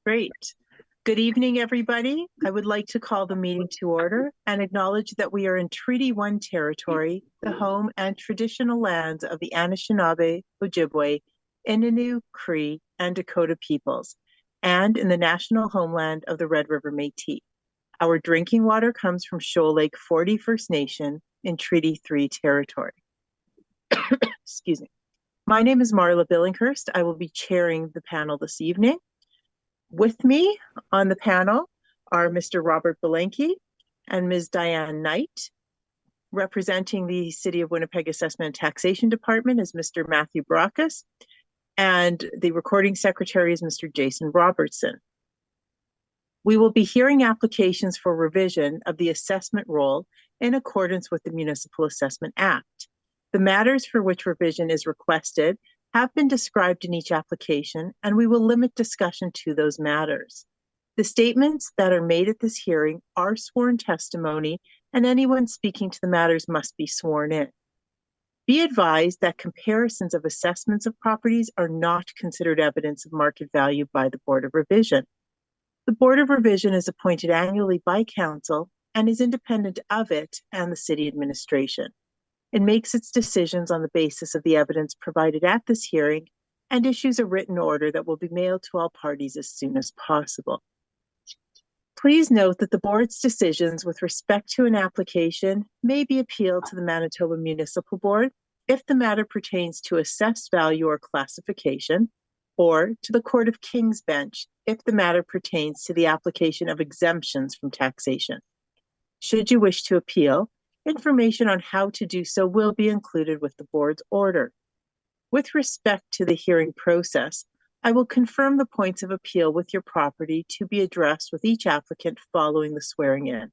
Great. Good evening, everybody. I would like to call the meeting to order and acknowledge that we are in Treaty 1 territory, the home and traditional lands of the Anishinaabe, Ojibwe, Innu, Cree, and Dakota peoples, and in the national homeland of the Red River Métis. Our drinking water comes from Shoal Lake 40 First Nation in Treaty 3 territory. Excuse me. My name is Marla Billinghurst. I will be chairing the panel this evening. With me on the panel are Mr. Robert Belenky and Ms. Diane Knight. Representing the City of Winnipeg Assessment and Taxation Department is Mr. Matthew Brockus, and the recording secretary is Mr. Jason Robertson. We will be hearing applications for revision of the assessment roll in accordance with the Municipal Assessment Act. The matters for which revision is requested have been described in each application, and we will limit discussion to those matters. The statements that are made at this hearing are sworn testimony, and anyone speaking to the matters must be sworn in. Be advised that comparisons of assessments of properties are not considered evidence of market value by the Board of Revision. The Board of Revision is appointed annually by Council and is independent of it and the City Administration. It makes its decisions on the basis of the evidence provided at this hearing and issues a written order that will be mailed to all parties as soon as possible. Please note that the board's decisions with respect to an application may be appealed to the Manitoba Municipal Board if the matter pertains to assessed value or classification, or to the Court of King's Bench if the matter pertains to the application of exemptions from taxation. Should you wish to appeal, information on how to do so will be included with the board's order. With respect to the hearing process, I will confirm the points of appeal with your property to be addressed with each applicant following the swearing in.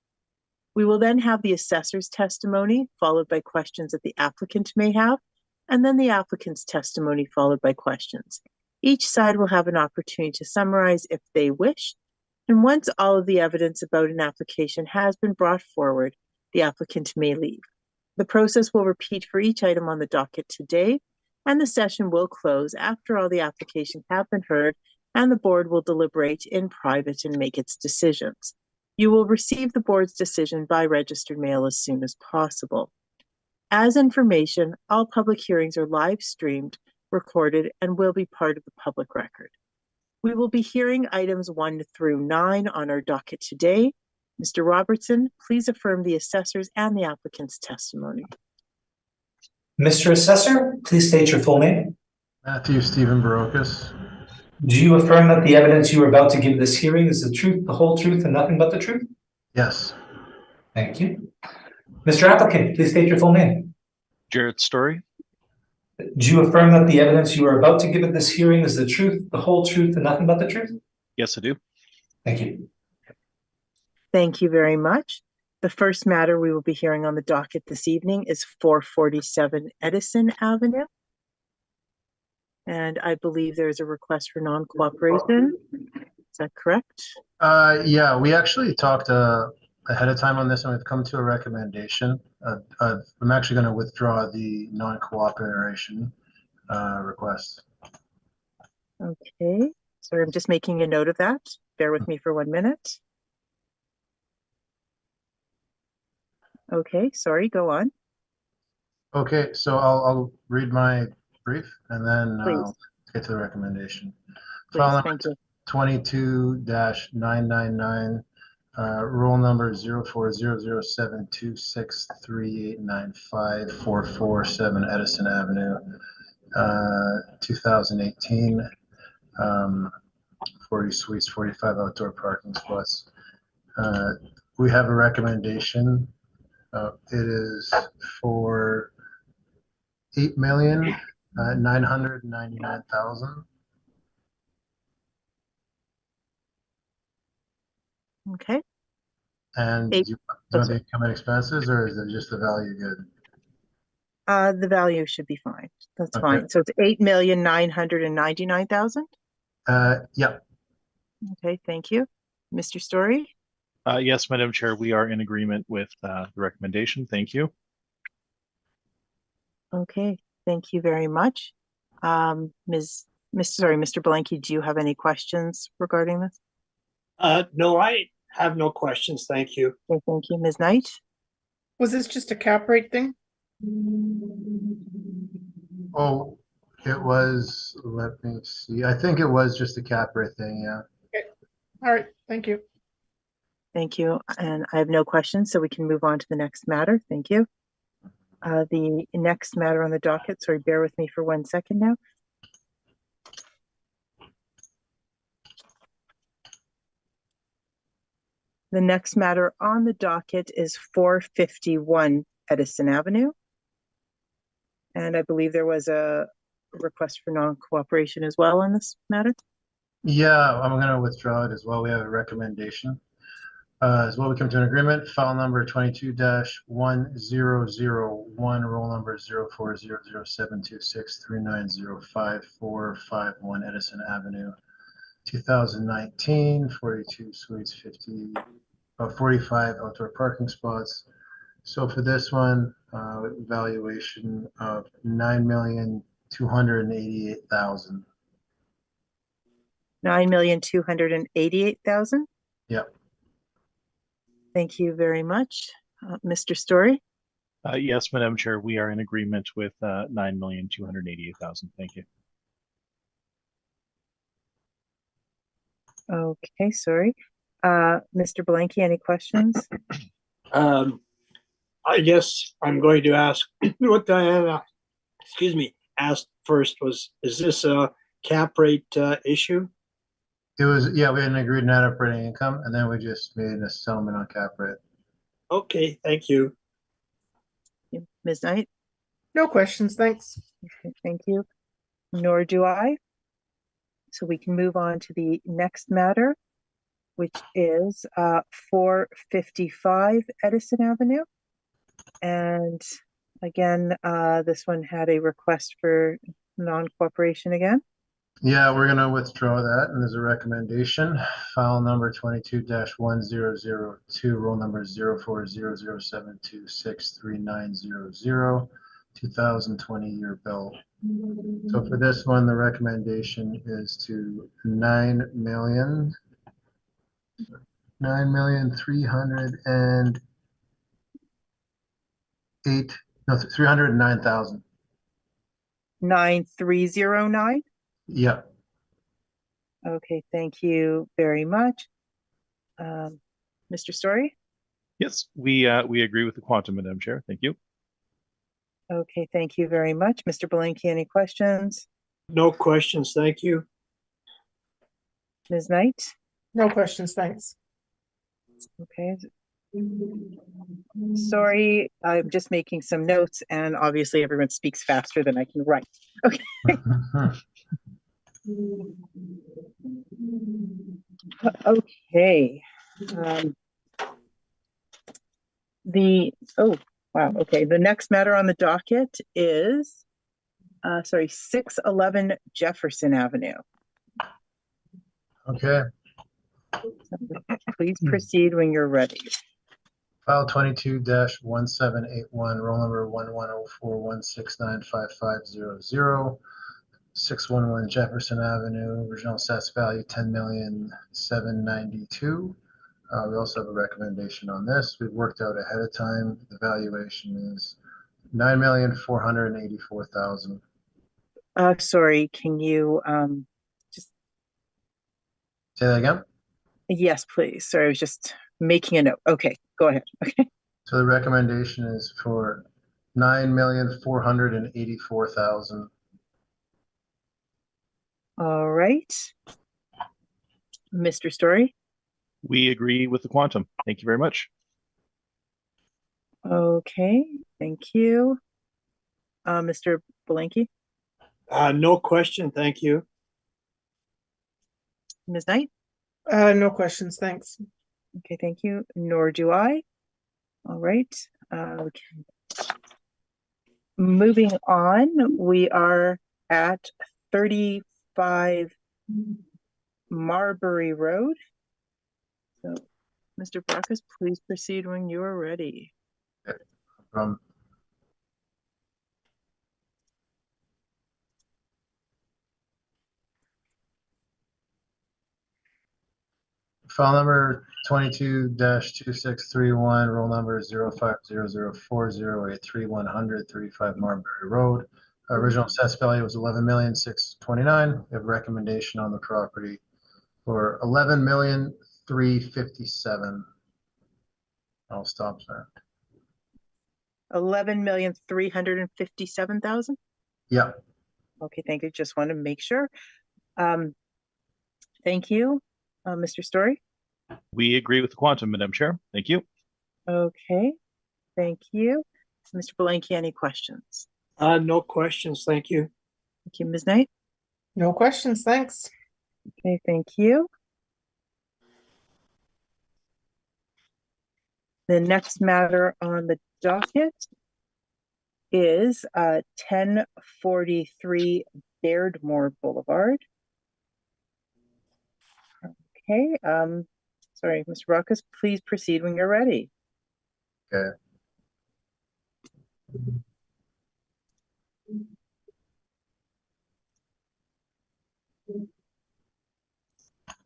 We will then have the assessor's testimony, followed by questions that the applicant may have, and then the applicant's testimony followed by questions. Each side will have an opportunity to summarize if they wish, and once all of the evidence about an application has been brought forward, the applicant may leave. The process will repeat for each item on the docket today, and the session will close after all the applications have been heard, and the board will deliberate in private and make its decisions. You will receive the board's decision by registered mail as soon as possible. As information, all public hearings are live streamed, recorded, and will be part of the public record. We will be hearing items 1 through 9 on our docket today. Mr. Robertson, please affirm the assessor's and the applicant's testimony. Mr. Assessor, please state your full name. Matthew Stephen Barocas. Do you affirm that the evidence you are about to give this hearing is the truth, the whole truth, and nothing but the truth? Yes. Thank you. Mr. Applicant, please state your full name. Jared Story. Do you affirm that the evidence you are about to give at this hearing is the truth, the whole truth, and nothing but the truth? Yes, I do. Thank you. Thank you very much. The first matter we will be hearing on the docket this evening is 447 Edison Avenue. And I believe there's a request for non-cooperation. Is that correct? Yeah, we actually talked ahead of time on this, and we've come to a recommendation. I'm actually going to withdraw the non-cooperation request. Okay, so I'm just making a note of that. Bear with me for 1 minute. Okay, sorry, go on. Okay, so I'll read my brief and then I'll get to the recommendation. Please, thank you. 22-999, roll number 04007263895447 Edison Avenue, 2018, 40 suites, 45 outdoor parking spots. We have a recommendation. It is for $8,999,000. Okay. And do you want the income and expenses, or is it just the value good? The value should be fine. That's Okay. fine. So it's $8,999,000. Yeah. Okay, thank you. Mr. Story? Yes, Madam Chair, we are in agreement with the recommendation. Thank you. Okay, thank you very much. Ms. Mr. Belenky, do you have any questions regarding this? No, I have no questions. Thank you. Okay, thank you. Ms. Knight? Was this just a cap rate thing? Oh, it was, let me see. I think it was just a cap rate thing, yeah. All right, thank you. Thank you. And I have no questions, so we can move on to the next matter. Thank you. The next matter on the docket, sorry, bear with me for 1 second now. The next matter on the docket is 451 Edison Avenue. And I believe there was a request for non-cooperation as well on this matter. Yeah, I'm gonna withdraw it as well. We have a recommendation. As well, we come to an agreement, file number 22-1001, roll number 04007263905451 Edison Avenue, 2019, 42 suites, 45 outdoor parking spots. So for this one, valuation of $9,288,000. $9,288,000. Yep. Thank you very much. Mr. Story? Yes, Madam Chair, we are in agreement with $9,288,000. Thank you. Okay, sorry. Mr. Belenky, any questions? I guess I'm going to ask what Diana, asked first was, is this a cap rate issue? It was, yeah, we had an agreed net operating income, and then we just made a settlement on cap rate. Okay, thank you. Ms. Knight? No questions, thanks. Okay, thank you. Nor do I. So we can move on to the next matter, which is 455 Edison Avenue. And again, this one had a request for non-cooperation again. Yeah, we're gonna withdraw that, and there's a recommendation. File number 22-1002, roll number 0400726390, 2020 year bill. So for this one, the recommendation is to 309,000. 9309. Yeah. Okay, thank you very much. Mr. Story? Yes, we agree with the quantum, Madam Chair. Thank you. Okay, thank you very much. Mr. Belenky, any questions? No questions, thank you. Ms. Knight? No questions, thanks. Okay. Sorry, I'm just making some notes, and obviously everyone speaks faster than I can write. Okay. Okay. The next matter on the docket is 611 Jefferson Avenue. Okay. Please proceed when you're ready. File 22-1781, roll number 110416955500, 611 Jefferson Avenue, original assessed value $10,792,000. We also have a recommendation on this. We've worked out ahead of time. The valuation is $9,484,000. Sorry, can you just Say that again? yes, please. Sorry, I was just making a note. Okay, go ahead. Okay. So the recommendation is for $9,484,000. All right. Mr. Story? We agree with the quantum. Thank you very much. Okay, thank you. Mr. Belenky? No question, thank you. Ms. Knight? No questions, thanks. Okay, thank you. Nor do I. All right. Okay. Moving on, we are at 35 Marbury Road. So, Mr. Barkas, please proceed when you are ready. file number 22-2631, roll number 05004083 35 Marbury Road. Original assessed value was 11,629,000. We have a recommendation on the property for 11,357,000. I'll stop there. 11,357,000. Yeah. Okay, thank you. Just want to make sure. Thank you, Mr. Story. We agree with the quantum, Madam Chair. Thank you. Okay, thank you. Mr. Belenky, any questions? No questions, thank you. Thank you, Ms. Knight. No questions, thanks. Okay, thank you. The next matter on the docket is 1043 Beardmore Boulevard. Okay, sorry, Mr. Ruckus, please proceed when you're ready. Okay.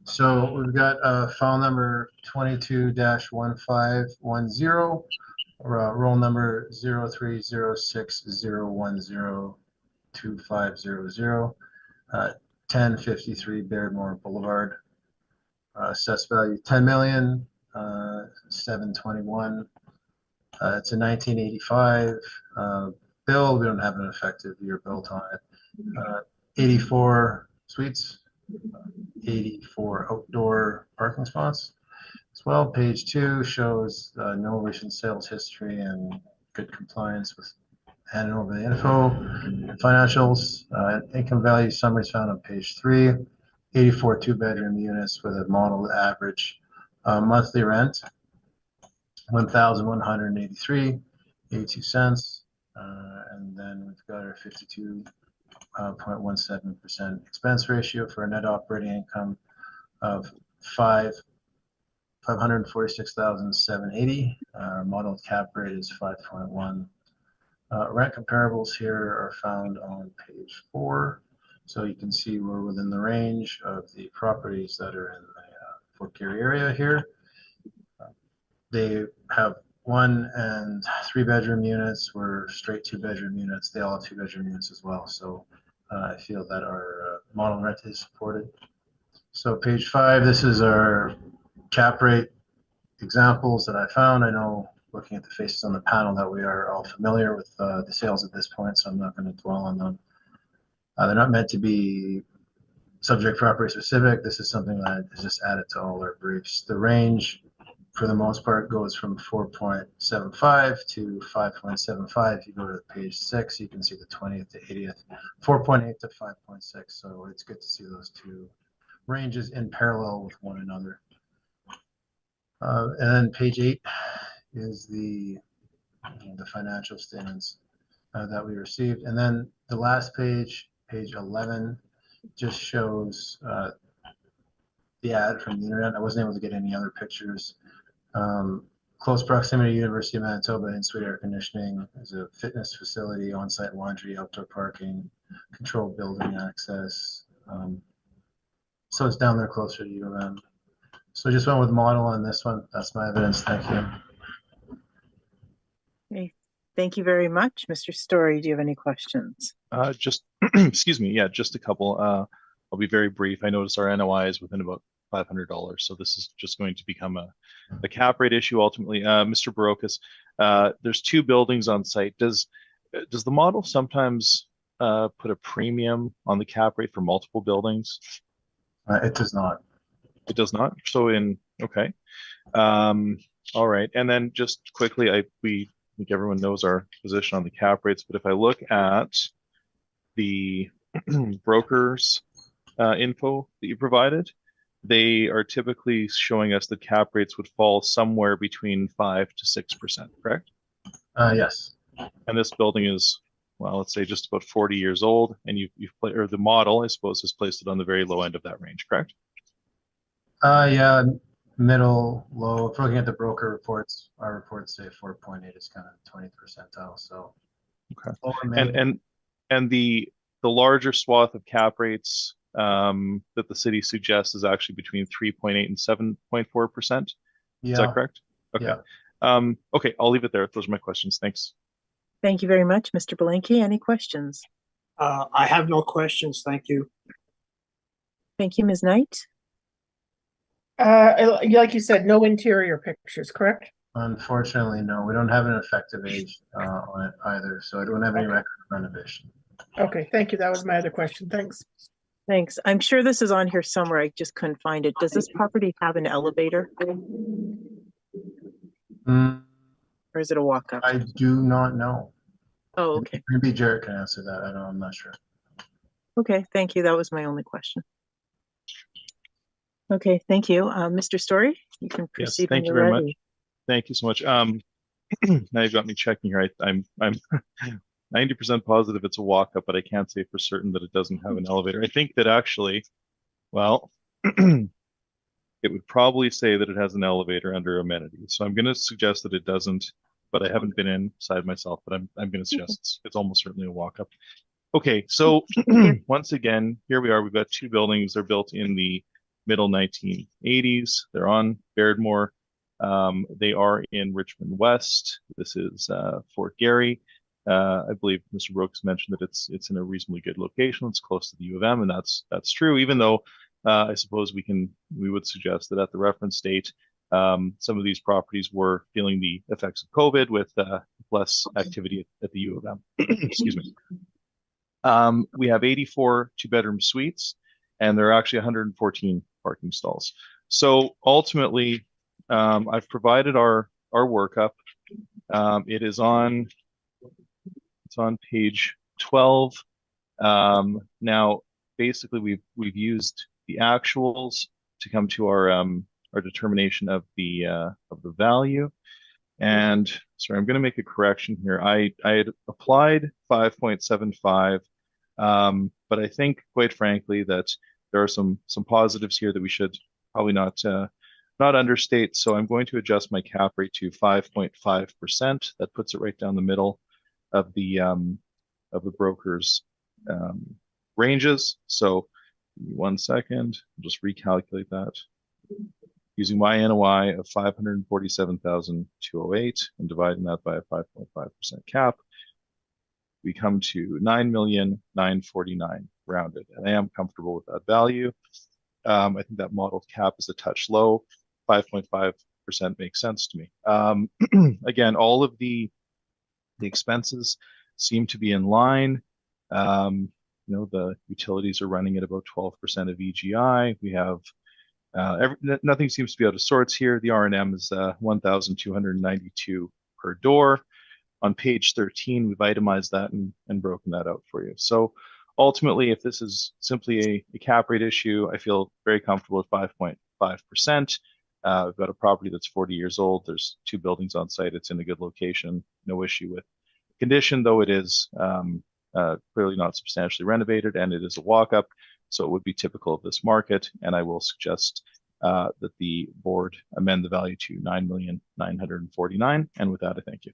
So we've got file number 22-1510, roll number 0306010250, 1053 Beardmore Boulevard. Assessed value 10,721,000. It's a 1985 bill. We don't have an effective year built on it. 84 suites, 84 outdoor parking spots as well. Page 2 shows no recent sales history and good compliance with handing over the info. Financials, income value summaries found on page 3. 84 two-bedroom units with a model average monthly rent $1,183.82, and then we've got our 52.17% expense ratio for a net operating income of $546,780. Modeled cap rate is 5.1. Rent comparables here are found on page 4. So you can see we're within the range of the properties that are in the Fort Garry area here. They have 1 and 3 bedroom units. We're straight 2 bedroom units. They all have 2 bedroom units as well. So I feel that our model rent is supported. So page 5, this is our cap rate examples that I found. I know looking at the faces on the panel that we are all familiar with the sales at this point, so I'm not going to dwell on them. They're not meant to be subject property specific. This is something that is just added to all our briefs. The range, for the most part, goes from 4.75 to 5.75. If you go to page 6, you can see the 20th to 80th, 4.8 to 5.6. So it's good to see those two ranges in parallel with one another. And then page 8 is the financial statements that we received. And then the last page, page 11, just shows the ad from the internet. I wasn't able to get any other pictures. Close proximity to University of Manitoba in-suite air conditioning. There's a fitness facility, on-site laundry, outdoor parking, controlled building access. So it's down there closer to U of M. So I just went with model on this one. That's my evidence. Thank you. Okay. Thank you very much. Mr. Story, do you have any questions? Just, excuse me, yeah, just a couple. I'll be very brief. I noticed our NOI is within about $500, so this is just going to become a cap rate issue ultimately. Mr. Barocas, there's 2 buildings on site. Does the model sometimes put a premium on the cap rate for multiple buildings? It does not. It does not. So okay. All right. And then just quickly, I think everyone knows our position on the cap rates, but if I look at the brokers info that you provided, they are typically showing us that cap rates would fall somewhere between 5 to 6%, correct? Yes. And this building is, well, let's say just about 40 years old, and or the model, I suppose, has placed it on the very low end of that range, correct? Yeah, middle, low. If looking at the broker reports, our reports say 4.8 is kind of 20th percentile. So okay. Lower And the larger swath of cap rates that the city suggests is actually between 3.8 and 7.4%. Is Yeah, that correct? Okay. yeah. Okay, I'll leave it there. Those are my questions. Thanks. Thank you very much, Mr. Belenky. Any questions? I have no questions. Thank you. Thank you, Ms. Knight. Like you said, no interior pictures, correct? Unfortunately, no, we don't have an effective age on it either, so I don't have any record of renovation. Okay, thank you. That was my other question. Thanks. Thanks. I'm sure this is on here somewhere. I just couldn't find it. Does this property have an elevator Mm, or is it a walk-up? I do not know. Oh, okay. Maybe Jared can answer that. I'm not sure. Okay, thank you. That was my only question. Okay, thank you. Mr. Story, you can Yes, proceed when thank you you're very ready. much. Thank you so much. Now you've got me checking here. I'm 90% positive it's a walk-up, but I can't say for certain that it doesn't have an elevator. I think that actually, well, it would probably say that it has an elevator under amenities. So I'm going to suggest that it doesn't, but I haven't been inside myself, but I'm going to suggest it's almost certainly a walk-up. Okay, so once again, here we are. We've got two buildings. They're built in the middle 1980s. They're on Bairdmore. They are in Richmond West. This is Fort Garry. I believe Mr. Brooks mentioned that it's in a reasonably good location. It's close to the U of M, and that's true. Even though I suppose we would suggest that at the reference date, some of these properties were feeling the effects of COVID with less activity at the U of M. Excuse me. We have 84 two-bedroom suites, and there are actually 114 parking stalls. So ultimately, I've provided our workup. It's on page 12. Now, basically, we've used the actuals to come to our determination of the value. And sorry, I'm going to make a correction here. I had applied 5.75, but I think, quite frankly, that there are some positives here that we should probably not understate. So I'm going to adjust my cap rate to 5.5%. That puts it right down the middle of the broker's ranges. So 1 second, I'll just recalculate that. Using my NOI of 547,208 and dividing that by a 5.5% cap, we come to 9,949,000 rounded. And I am comfortable with that value. I think that modeled cap is a touch low. 5.5% makes sense to me. Again, all of the expenses seem to be in line. The utilities are running at about 12% of EGI. We have nothing seems to be out of sorts here. The R&M is 1,292 per door. On page 13, we've itemized that and broken that out for you. So ultimately, if this is simply a cap rate issue, I feel very comfortable with 5.5%. We've got a property that's 40 years old. There's two buildings on site. It's in a good location. No issue with condition, though it is clearly not substantially renovated, and it is a walk-up. So it would be typical of this market, and I will suggest that the board amend the value to 9,949,000. And with that, I thank you.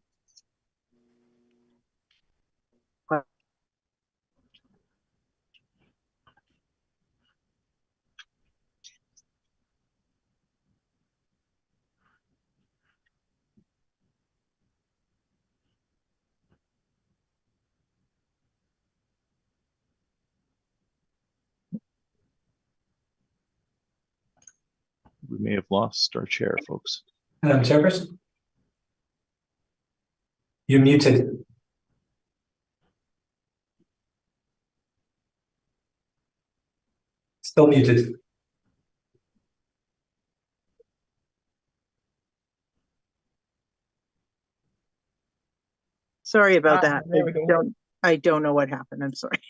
We may have lost our chair, folks. Chairperson? You're muted. Still muted. Sorry about that. There we go. I don't know what happened. I'm sorry.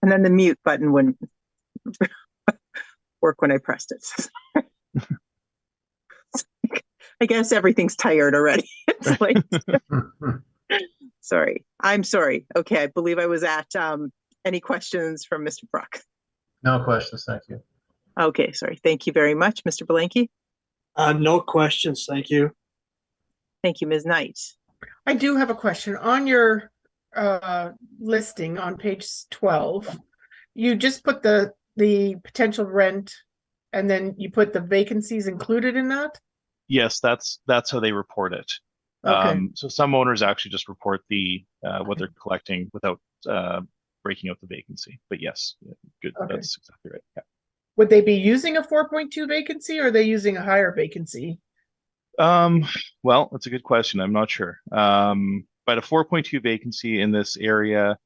And then the mute button wouldn't work when I pressed it. I guess everything's tired already. It's late. Sorry. I'm sorry. Okay, I believe I was at any questions from Mr. Brock? No questions, thank you. Okay, sorry. Thank you very much, Mr. Belenky. No questions. Thank you. Thank you, Ms. Knight. I do have a question. On your listing on page 12, you just put the the potential rent, and then you put the vacancies included in that? Yes, that's how they report it. Okay, So some owners actually just report the what they're collecting without breaking out the vacancy. But yes, good. Okay. That's exactly right. Yeah. would they be using a 4.2 vacancy, or are they using a higher vacancy? Well, that's a good question. I'm not sure. But a 4.2 vacancy in this area,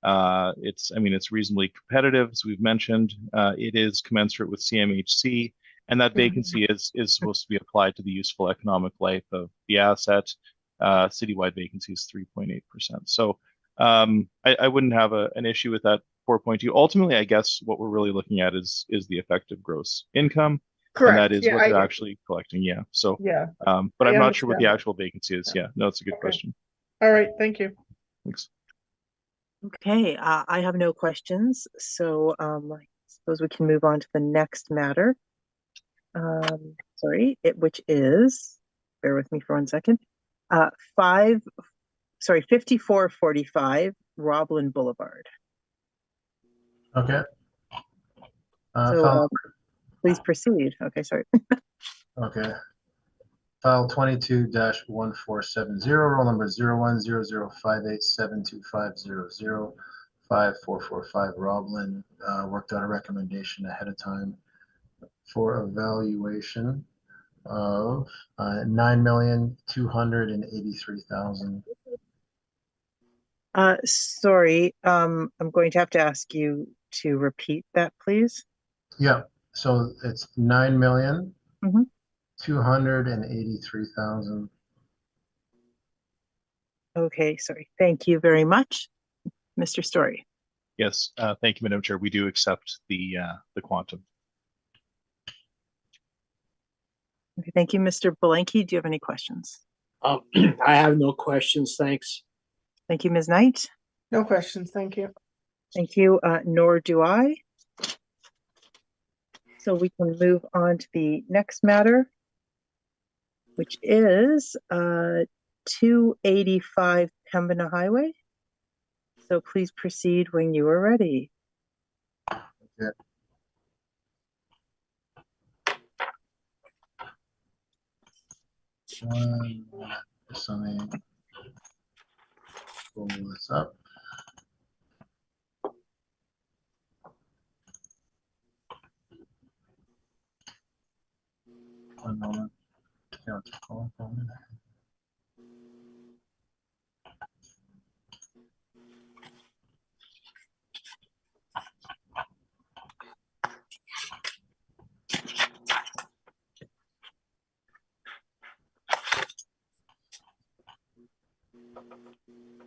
I mean, it's reasonably competitive, as we've mentioned. It is commensurate with CMHC, and that vacancy is supposed to be applied to the useful economic life of the asset. Citywide vacancy is 3.8%. So I wouldn't have an issue with that 4.2. Ultimately, I guess what we're really looking at is the effective gross income. And that Correct, is yeah, what they're actually collecting. Yeah. So, yeah, but I I'm not sure what the understand. actual vacancy is. Yeah. No, it's a good Okay. question. All right, thank you. Thanks. Okay, I have no questions, so I suppose we can move on to the next matter. Which is, bear with me for 1 second, 5445 Roblin Boulevard. Okay. So File, please proceed. Okay, sorry. okay. File 22-1470, roll number 0100587250054445 Roblin, worked out a recommendation ahead of time for a valuation of $9,283,000. Sorry, I'm going to have to ask you to repeat that, please. Yeah, so it's $9,283,000. Okay, sorry. Thank you very much, Mr. Story. Yes. Thank you, Madam Chair. We do accept the quantum. Okay, thank you, Mr. Belenky. Do you have any questions? I have no questions, thanks. Thank you, Ms. Knight. No questions, thank you. Thank you, nor do I. So we can move on to the next matter, which is 285 Pembina Highway. So please proceed when you are ready. Okay. Just let me pull this up. One moment. Yeah, it's calling for me.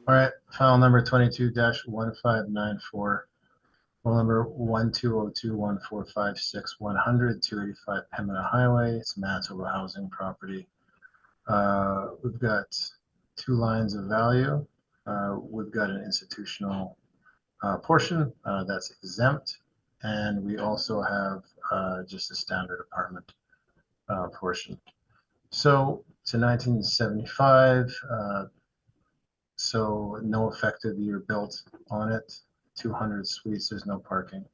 All right, file number 22-1594, roll number 12021456100, 285 Pembina Highway. It's Manitoba housing property. We've got two lines of value. We've got an institutional portion that's exempt, and we also have just a standard apartment portion. So to 1975, so no effective year built on it, 200 suites, there's no parking.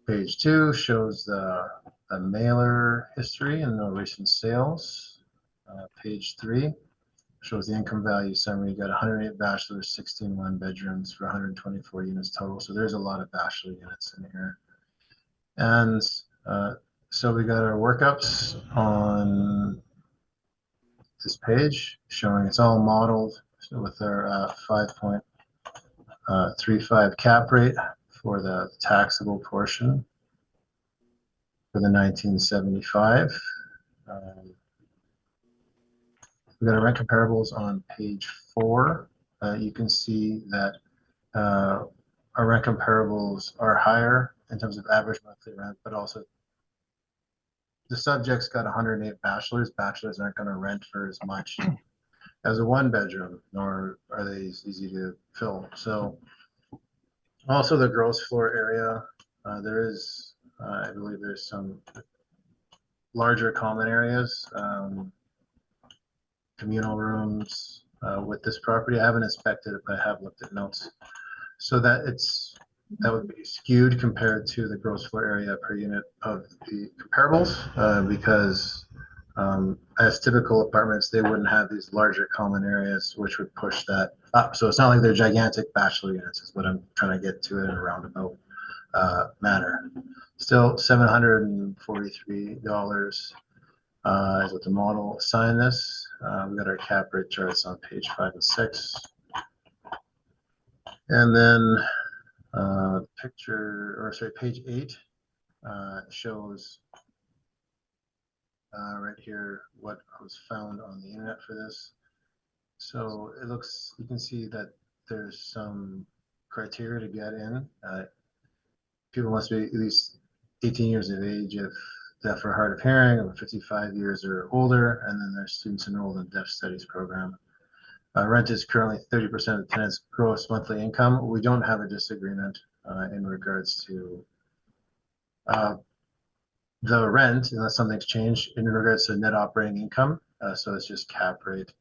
Page 2 shows the mailer history and no recent sales. Page 3 shows the income value summary. You got 108 bachelors, 16 one bedrooms for 124 units total. So there's a lot of bachelor units in here. And so we got our workups on this page showing it's all modeled with our 5.35 cap rate for the taxable portion for the 1975. We got our rent comparables on page 4. You can see that our rent comparables are higher in terms of average monthly rent, but also the subject's got 108 bachelors. Bachelors aren't going to rent for as much as a one bedroom, nor are they as easy to fill. So also the gross floor area, there is, I believe there's some larger common areas, communal rooms with this property. I haven't inspected it, but I have looked at notes. So that it's that would be skewed compared to the gross floor area per unit of the comparables, because as typical apartments, they wouldn't have these larger common areas, which would push that up. So it's not like they're gigantic bachelor units, is what I'm trying to get to in a roundabout manner. Still $743 is what the model assigned this. We got our cap rate charts on page 5 and 6. And then page 8 shows right here what was found on the internet for this. So it looks, you can see that there's some criteria to get in. People must be at least 18 years of age if deaf or hard of hearing, or 55 years or older, and then there's students enrolled in deaf studies program. Rent is currently 30% of the tenant's gross monthly income. We don't have a disagreement in regards to the rent, unless something's changed in regards to net operating income. So it's just cap rate.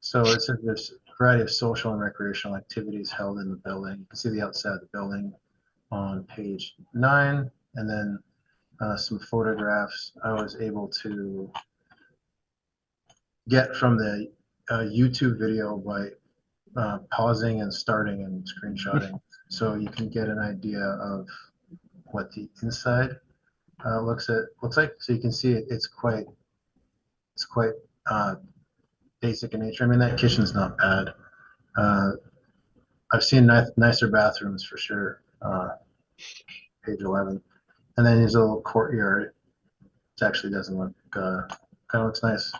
So it says there's a variety of social and recreational activities held in the building. You can see the outside of the building on page 9, and then some photographs I was able to get from the YouTube video by pausing and starting and screenshotting, so you can get an idea of what the inside looks like. So you can see it's quite basic in nature. I mean, that kitchen's not bad. I've seen nicer bathrooms for sure. Page 11, and then his little courtyard. It actually doesn't look kind of looks nice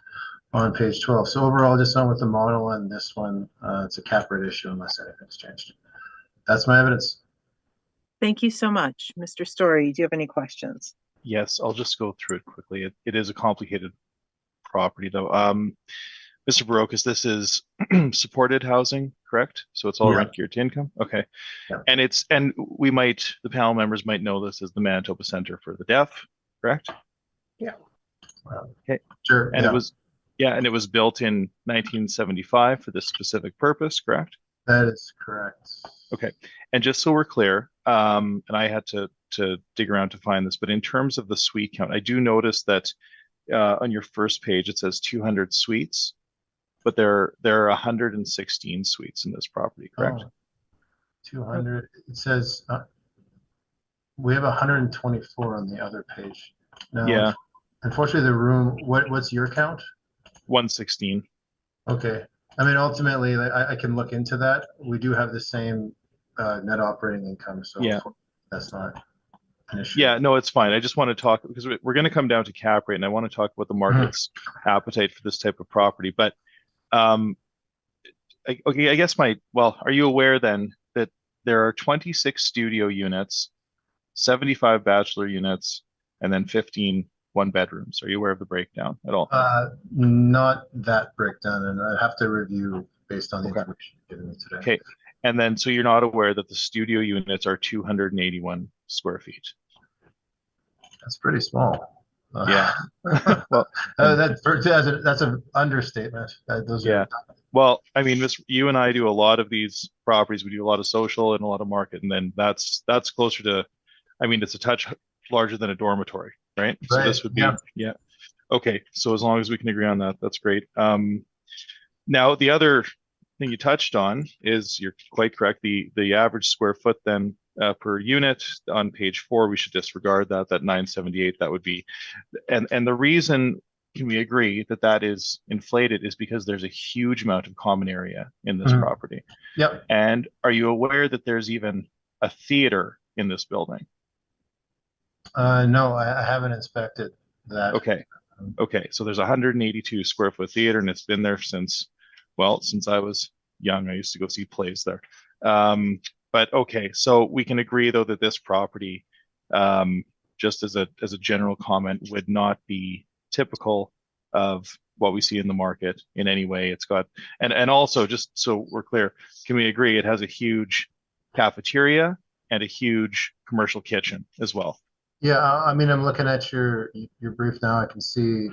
on page 12. So overall, just on with the model on this one, it's a cap rate issue unless anything's changed. That's my evidence. Thank you so much. Mr. Story, do you have any questions? Yes, I'll just go through it quickly. It is a complicated property, though. Mr. Barocas, this is supported housing, correct? So it's all Yeah. rent geared to income? Okay. Yeah. And the panel members might know this as the Manitoba Center for the Deaf, correct? Yeah. Okay. Sure. And yeah. it was built in 1975 for this specific purpose, correct? That is correct. Okay. And just so we're clear, and I had to dig around to find this, but in terms of the suite count, I do notice that on your first page it says 200 suites, but there are 116 suites in this property, correct? 200. It says we have 124 on the other page. No, Yeah. Unfortunately, the room. What's your count? 116. Okay. I mean, ultimately, I can look into that. We do have the same net operating income, so Yeah. that's not an issue. Yeah, no, it's fine. I just want to talk because we're going to come down to cap rate, and I want to talk about the market's appetite for this type of property. But I guess are you aware then that there are 26 studio units, 75 bachelor units, and then 15 one-bedrooms? Are you aware of the breakdown at all? Not that breakdown, and I have to review based on the Okay. information given me today. Okay, and then so you're not aware that the studio units are 281 square feet? That's pretty small. Yeah. Well, that's an understatement. Those yeah. are. Well, I mean, you and I do a lot of these properties. We do a lot of social and a lot of market, and then that's closer to, I mean, it's a touch larger than a dormitory, right? So Right, this would be, yeah. yeah. Okay, so as long as we can agree on that, that's great. Now the other thing you touched on is, you're quite correct, the average square foot then per unit on page 4, we should disregard that 978. That would be, and the reason can we agree that is inflated is because there's a huge amount of common area in this property. Yep. And are you aware that there's even a theater in this building? No, I haven't inspected that. Okay. So there's a 182 square foot theater, and it's been there since I was young. I used to go see plays there. But okay, so we can agree though that this property, just as a general comment, would not be typical of what we see in the market in any way. It's got, and also, just so we're clear, can we agree it has a huge cafeteria and a huge commercial kitchen as well? Yeah, I mean, I'm looking at your brief now. I can see.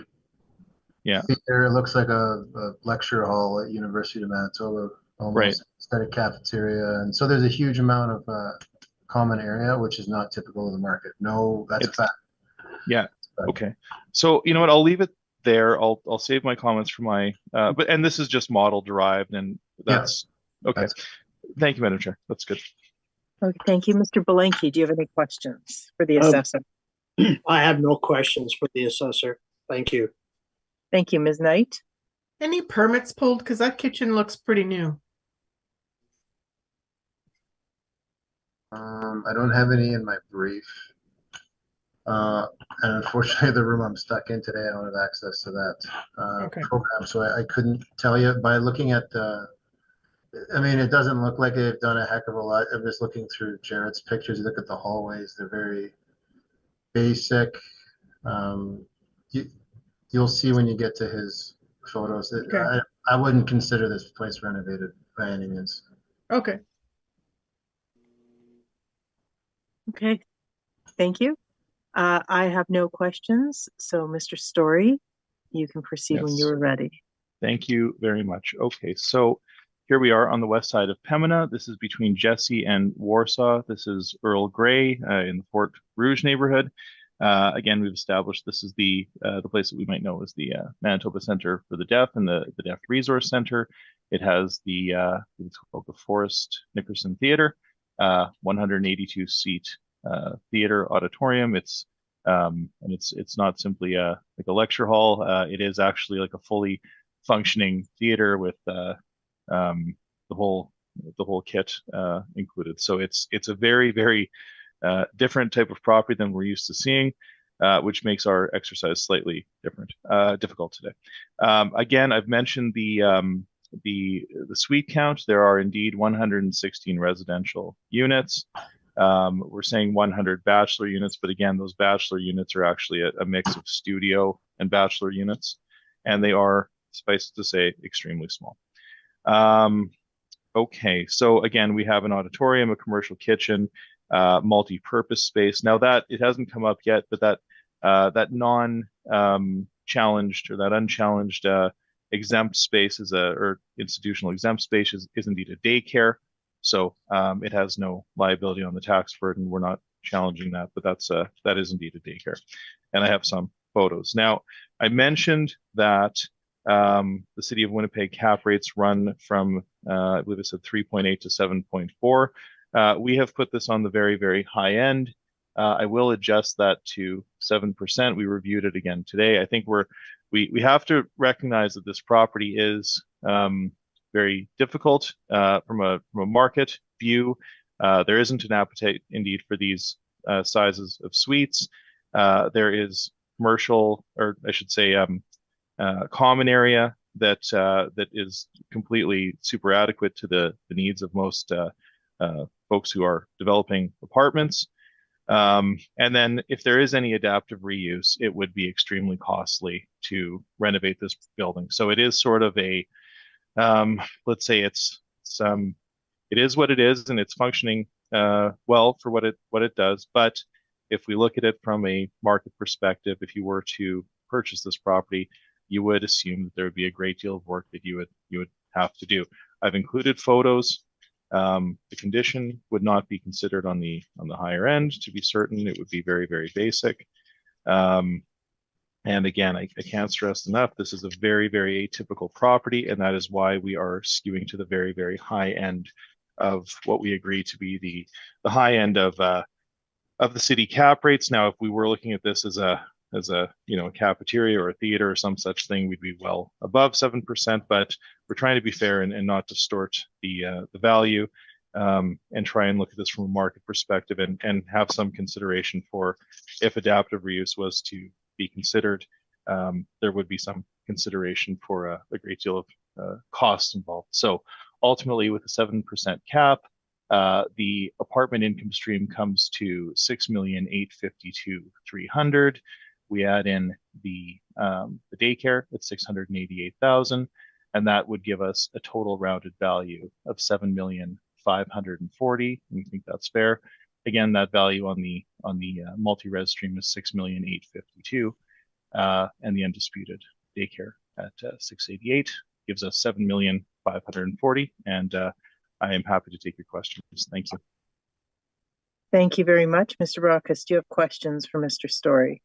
Yeah. There it looks like a lecture hall at University of Manitoba, almost, right? Instead of cafeteria, and so there's a huge amount of common area, which is not typical of the market. No, that's a fact. Yeah. But Okay. So you know what? I'll leave it there. I'll save my comments for my and this is just model derived, and that's okay. that's Thank you, Madam Chair. That's good. Okay, thank you. Mr. Belenky, do you have any questions for the assessor? I have no questions for the assessor. Thank you. Thank you, Ms. Knight. Any permits pulled? Because that kitchen looks pretty new. I don't have any in my brief. And unfortunately, the room I'm stuck in today, I don't have access to that Okay. program, so I couldn't tell you. By looking at I mean, it doesn't look like they've done a heck of a lot. I'm just looking through Jared's pictures. You look at the hallways; they're very basic. You'll see when you get to his photos that Okay. I wouldn't consider this place renovated by any means. Okay. Okay, thank you. I have no questions, so Mr. Story, you can proceed when Yes. you're ready. Thank you very much. Okay, so here we are on the west side of Pembina. This is between Jesse and Warsaw. This is Earl Grey in the Fort Rouge neighborhood. Again, we've established this is the place that we might know as the Manitoba Center for the Deaf and the Deaf Resource Center. It has the it's called the Forrest Nickerson Theater, 182 seat theater auditorium. It's and it's not simply like a lecture hall. It is actually like a fully functioning theater with the whole kit included. So it's a very different type of property than we're used to seeing, which makes our exercise slightly difficult today. Again, I've mentioned the suite count. There are indeed 116 residential units. We're saying 100 bachelor units, but again, those bachelor units are actually a mix of studio and bachelor units, and they are, suffice to say, extremely small. Okay, so again, we have an auditorium, a commercial kitchen, multi-purpose space. Now that it hasn't come up yet, but that non-challenged or that unchallenged exempt space or institutional exempt space is indeed a daycare. So it has no liability on the tax burden. We're not challenging that, but that is indeed a daycare. And I have some photos. Now, I mentioned that the City of Winnipeg cap rates run from, I believe it said 3.8 to 7.4. We have put this on the very high end. I will adjust that to 7%. We reviewed it again today. I think we have to recognize that this property is very difficult from a market view. There isn't an appetite indeed for these sizes of suites. There is commercial, or I should say, common area that is completely super adequate to the needs of most folks who are developing apartments. And then if there is any adaptive reuse, it would be extremely costly to renovate this building. So it is sort of a, let's say it is what it is, and it's functioning well for what it does. But if we look at it from a market perspective, if you were to purchase this property, you would assume that there would be a great deal of work that you would have to do. I've included photos. The condition would not be considered on the higher end. To be certain, it would be very basic. And again, I can't stress enough, this is a very atypical property, and that is why we are skewing to the very high end of what we agree to be the high end of the city cap rates. Now, if we were looking at this as a a cafeteria or a theater or some such thing, we'd be well above 7%, but we're trying to be fair and not distort the value, and try and look at this from a market perspective and have some consideration for if adaptive reuse was to be considered, there would be some consideration for a great deal of cost involved. So ultimately, with a 7% cap, the apartment income stream comes to $6,852,300. We add in the daycare at $688,000, and that would give us a total rounded value of $7,540,000. We think that's fair. Again, that value on the multi-res stream is $6,852,000, and the undisputed daycare at $688,000 gives us $7,540,000, and I am happy to take your questions. Thank you. Thank you very much, Mr. Brockes. Do you have questions for Mr. Story?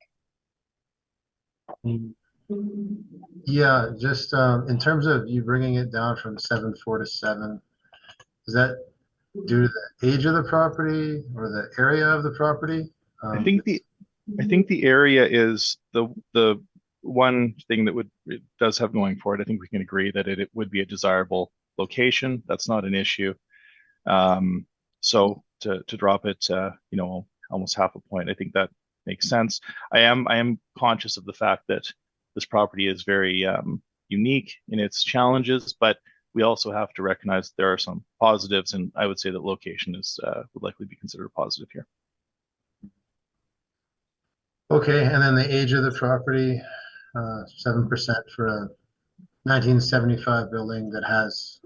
Yeah, just in terms of you bringing it down from 7.4 to 7, is that due to the age of the property or the area of the property? I think the area is the one thing that it does have going for it. I think we can agree that it would be a desirable location. That's not an issue. So to drop it, almost half a point, I think that makes sense. I am conscious of the fact that this property is very unique in its challenges, but we also have to recognize there are some positives, and I would say that location is would likely be considered a positive here. Okay, and then the age of the property, 7% for a 1975 building that has,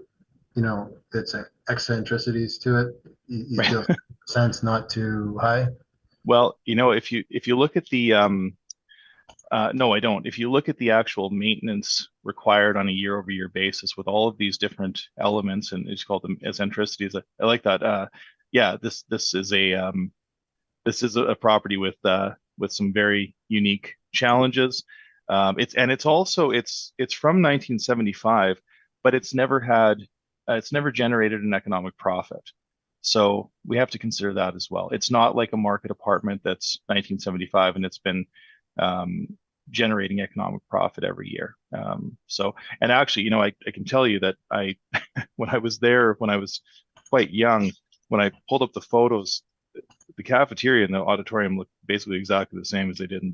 its eccentricities to it. You feel sense not too high? Well, if you look at the no, I don't. If you look at the actual maintenance required on a year-over-year basis with all of these different elements, and it's called them eccentricities. I like that. Yeah, this is a property with some very unique challenges. It's from 1975, but it's never generated an economic profit. So we have to consider that as well. It's not like a market apartment that's 1975 and it's been generating economic profit every year. And actually, I can tell you that when I was there, when I was quite young, when I pulled up the photos, the cafeteria and the auditorium looked basically exactly the same as they did in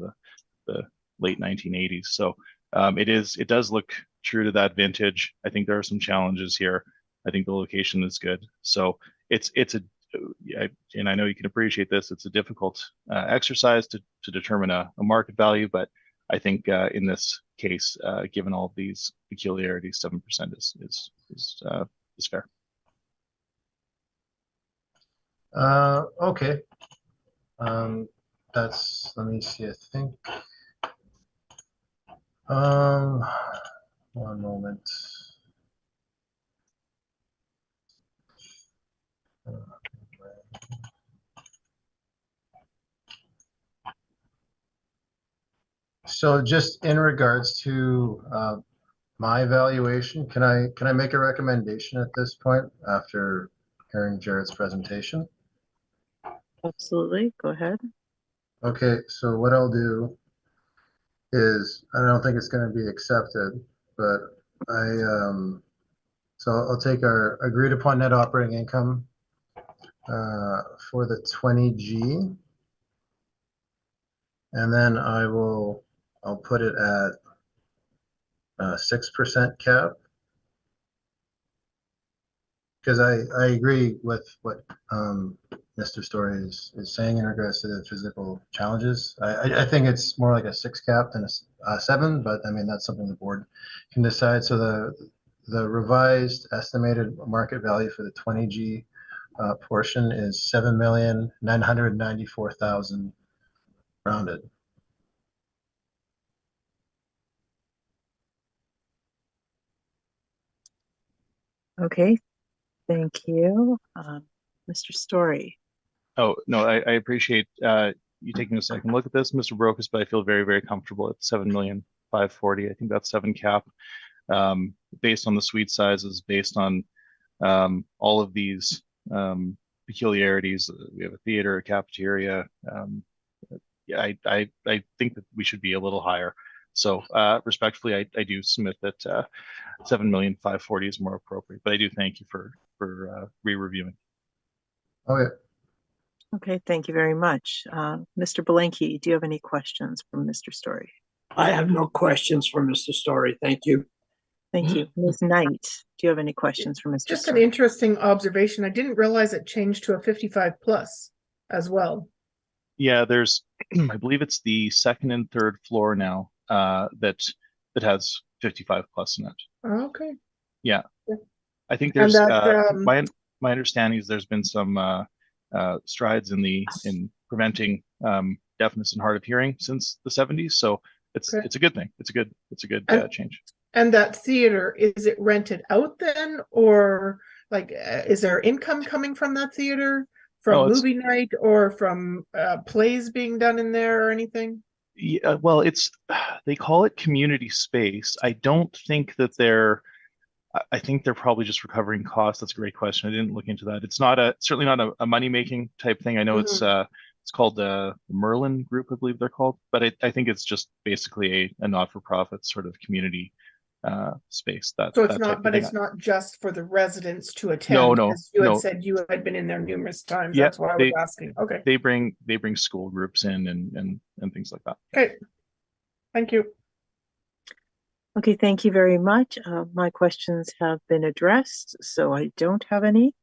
the late 1980s. So it does look true to that vintage. I think there are some challenges here. I think the location is good. So and I know you can appreciate this, it's a difficult exercise to determine a market value, but I think in this case, given all of these peculiarities, 7% is fair. Okay. Let me see, I think. One moment. So just in regards to my evaluation, can I make a recommendation at this point after hearing Jared's presentation? Absolutely. Go ahead. Okay, so what I'll do is, I don't think it's going to be accepted, but so I'll take our agreed upon net operating income for the 20G, and then I'll put it at 6% cap, because I agree with what Mr. Story is saying in regards to the physical challenges. I think it's more like a 6 cap than a 7, but I mean, that's something the board can decide. So the revised estimated market value for the 20G portion is $7,994,000 rounded. Okay. Thank you. Mr. Story. Oh, no, I appreciate you taking a second look at this, Mr. Brokus, but I feel very, very comfortable at 7,540,000. I think that's 7 cap, based on the suite sizes, based on all of these peculiarities. We have a theater, a cafeteria. Yeah, I think that we should be a little higher. So respectfully, I do submit that 7,540,000 is more appropriate. But I do thank you for re-reviewing. Okay. Okay, thank you very much. Mr. Belenky, do you have any questions from Mr. Story? I have no questions for Mr. Story. Thank you. Thank you. Ms. Knight, do you have any questions for Mr. Just Story? an interesting observation. I didn't realize it changed to a 55 plus as well. Yeah, there's, I believe it's the second and third floor now that has 55 plus in it. Okay. Yeah. Yeah. I think there's that, my understanding is there's been some strides in preventing deafness and hard of hearing since the 70s. So it's a good thing. It's a good change. And that theater, is it rented out then, or like is there income coming from that theater from it's- movie night or from plays being done in there or anything? Yeah, well, they call it community space. I don't think that I think they're probably just recovering costs. That's a great question. I didn't look into that. It's certainly not a money-making type thing. I know it's called the Merlin Group, I believe they're called, but I think it's just basically a not-for-profit sort of community space. So it's not, but it's not just for the residents to attend. No, because you had no. said you had been in there numerous times. Yeah, That's why I was asking. Okay. They bring school groups in and things like that. Okay. Thank you. Okay, thank you very much. My questions have been addressed, so I don't have any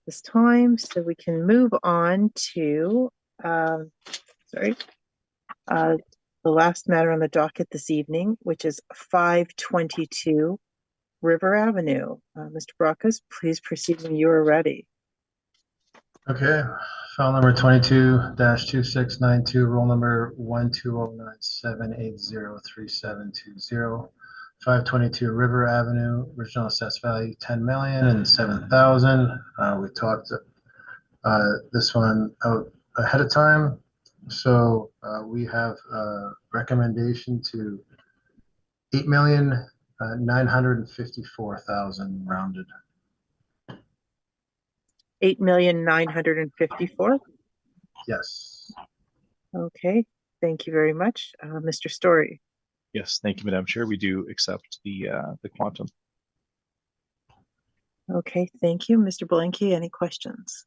this time. So we can move on to, the last matter on the docket this evening, which is 522 River Avenue. Mr. Brockes, please proceed when you are ready. Okay, file number 22-2692, roll number 12097803720. 522 River Avenue, original assessed value 10,007,000. We talked this one out ahead of time. So we have a recommendation to 8,954,000 rounded. 8,954,000. Yes. Okay, thank you very much. Mr. Story. Yes, thank you, Madam Chair. We do accept the quantum. Okay, thank you. Mr. Blanky, any questions?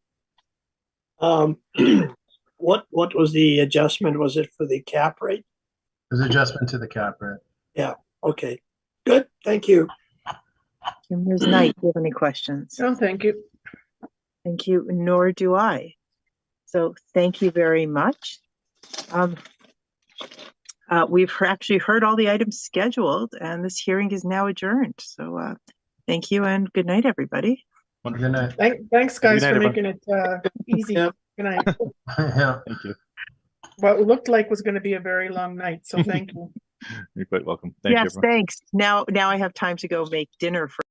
What was the adjustment? Was it for the cap rate? There's adjustment to the cap rate. Yeah, okay. Good, thank you. Ms. Knight, do you have any questions? No, thank you. Thank you, nor do I. So thank you very much. We've actually heard all the items scheduled and this hearing is now adjourned. So thank you and good night, everybody. Good night. Thanks, guys, Good night, for making it easy. Yep. Good night. Yeah. Thank you. What looked like was going to be a very long night, so thank you. You're quite welcome. Thank you, Yes, everyone. thanks. Now I have time to go make dinner for